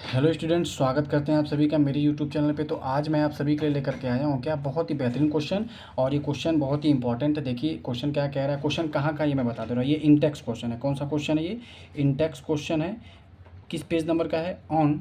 Hello students, स्वागत करते हैं आप सभी का मेरे यूट्यूब चैनल पे। तो आज मैं आप सभी के लिए लेकर के आया हूँ क्या बहुत ही बेहतरीन क्वेश्चन। और ये क्वेश्चन बहुत ही इंपॉर्टेंट है। देखिए क्वेश्चन क्या कह रहा है, क्वेश्चन कहाँ का ये मैं बता दे रहा हूँ। ये इंटेक्स क्वेश्चन है। कौन सा क्वेश्चन है ये? इंटेक्स क्वेश्चन है। किस पेज नंबर का है? On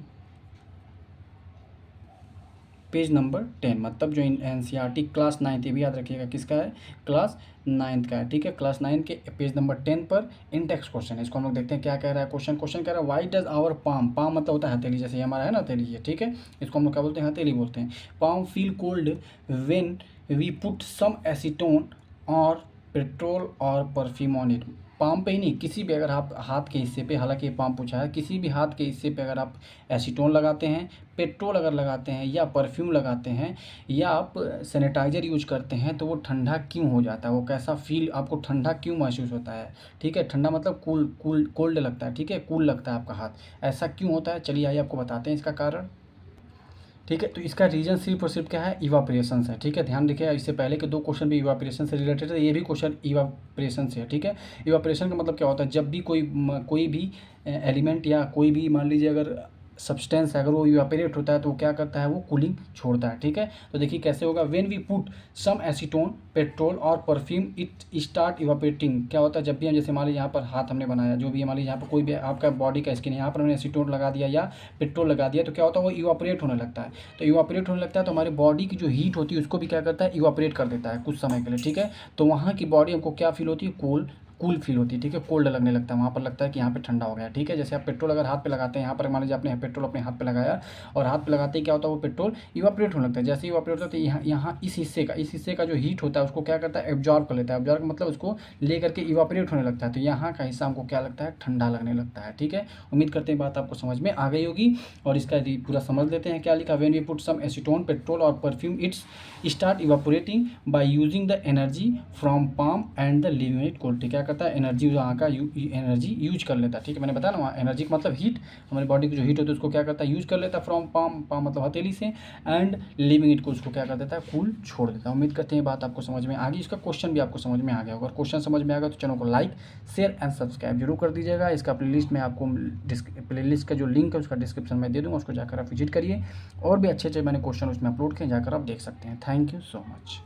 page number 10। मतलब जो एनसीईआरटी क्लास 9th, ये भी याद रखिएगा किसका है, क्लास 9th का है। ठीक है, क्लास 9 के पेज नंबर 10 पर इंटेक्स क्वेश्चन है। इसको हम लोग देखते हैं क्या कह रहा है क्वेश्चन। क्वेश्चन कह रहा है why does our palm, palm मतलब होता है हथेली, जैसे ये हमारा है ना हथेली है। ठीक है, इसको हम लोग क्या बोलते हैं, हथेली बोलते हैं। Palm feel cold when we put some acetone और पेट्रोल और परफ्यूम ऑन इट। पाम पे ही नहीं, किसी भी अगर आप हाथ के हिस्से पे, हालांकि ये पाम पूछा है, किसी भी हाथ के हिस्से पे अगर आप एसीटोन लगाते हैं, पेट्रोल अगर लगाते हैं या परफ्यूम लगाते हैं या आप सैनिटाइज़र यूज करते हैं, तो वो ठंडा क्यों हो जाता है, वो कैसा फील, आपको ठंडा क्यों महसूस होता है। ठीक है, ठंडा मतलब कूल कूल कोल्ड लगता है। ठीक है, कूल लगता है आपका हाथ, ऐसा क्यों होता है। चलिए आइए आपको बताते हैं इसका कारण। ठीक है, तो इसका रीजन सिर्फ और सिर्फ क्या है, इवापोरेशन है। ठीक है, ध्यान रखिए, इससे पहले के दो क्वेश्चन भी इवापोरेशन से रिलेटेड है, ये भी क्वेश्चन इवापोरेशन से है। ठीक है, इवापोरेशन का मतलब क्या होता है, जब भी कोई भी एलिमेंट या कोई भी मान लीजिए अगर सब्सटेंस है, अगर वो इवापोरेट होता है तो वो क्या करता है, वो कूलिंग छोड़ता है। ठीक है, तो देखिए कैसे होगा, when we put some acetone petrol और परफ्यूम इट स्टार्ट इवापोरेटिंग। क्या होता है, जब भी हम जैसे मान लीजिए यहाँ पर हाथ हमने बनाया, जो भी मान लीजिए यहाँ पर कोई भी आपका बॉडी का स्किन है, यहाँ पर हमने एसीटोन लगा दिया या पेट्रोल लगा दिया, तो क्या होता है, वो इवापोरेट होने लगता है। तो इवापोरेट होने लगता है तो हमारी बॉडी की जो हीट होती है उसको भी क्या करता है, इवापोरेट कर देता है कुछ समय के लिए। ठीक है, तो वहाँ की बॉडी हमको क्या फील होती है, कूल कूल फील होती है। ठीक है, कोल्ड लगने लगता है, वहाँ पर लगता है कि यहाँ पे ठंडा हो गया। ठीक है, जैसे आप पेट्रोल अगर हाथ पे लगाते हैं, यहाँ पर मान लीजिए आपने पेट्रोल अपने हाथ पे लगाया और हाथ पे लगाते ही क्या होता है, वो पेट्रोल इवापोरेट होने लगता है। जैसे इवापोरेट होता है तो यहाँ इस हिस्से का जो हीट होता है उसको क्या करता है, एब्जॉर्ब कर लेता है। एब्जॉर्ब मतलब उसको ले करके इवापोरेट होने लगता है, तो यहाँ का हिस्सा हमको क्या लगता है, ठंडा लगने लगता है। ठीक है, उम्मीद करते हैं बात आपको समझ में आ गई होगी। और इसका पूरा समझ लेते हैं क्या लिखा, when we put some acetone petrol और perfume it's start evaporating by using the energy from palm and the leaving it cold. क्या करता है, एनर्जी वहाँ का एनर्जी यूज कर लेता है। ठीक है, मैंने बताया ना, वहाँ एनर्जी का मतलब हीट, हमारी बॉडी की जो हीट होती है उसको क्या करता है, यूज कर लेता है फ्रॉम पाम, पाम मतलब हथेली से, एंड लिविंग इट को उसको क्या कर देता है, कूल छोड़ देता है। उम्मीद करते हैं बात आपको समझ में आ गई, इसका क्वेश्चन भी आपको समझ में आ गया होगा। अगर क्वेश्चन समझ में आ गया तो चैनल को लाइक शेयर एंड सब्सक्राइब जरूर कर दीजिएगा। इसका प्लेलिस्ट में आपको प्लेलिस्ट का जो लिंक है उसका डिस्क्रिप्शन में दे दूँगा, उसको जाकर आप विजिट करिए। और भी अच्छे अच्छे मैंने क्वेश्चन उसमें अपलोड किए, जाकर आप देख सकते हैं। Thank you so much.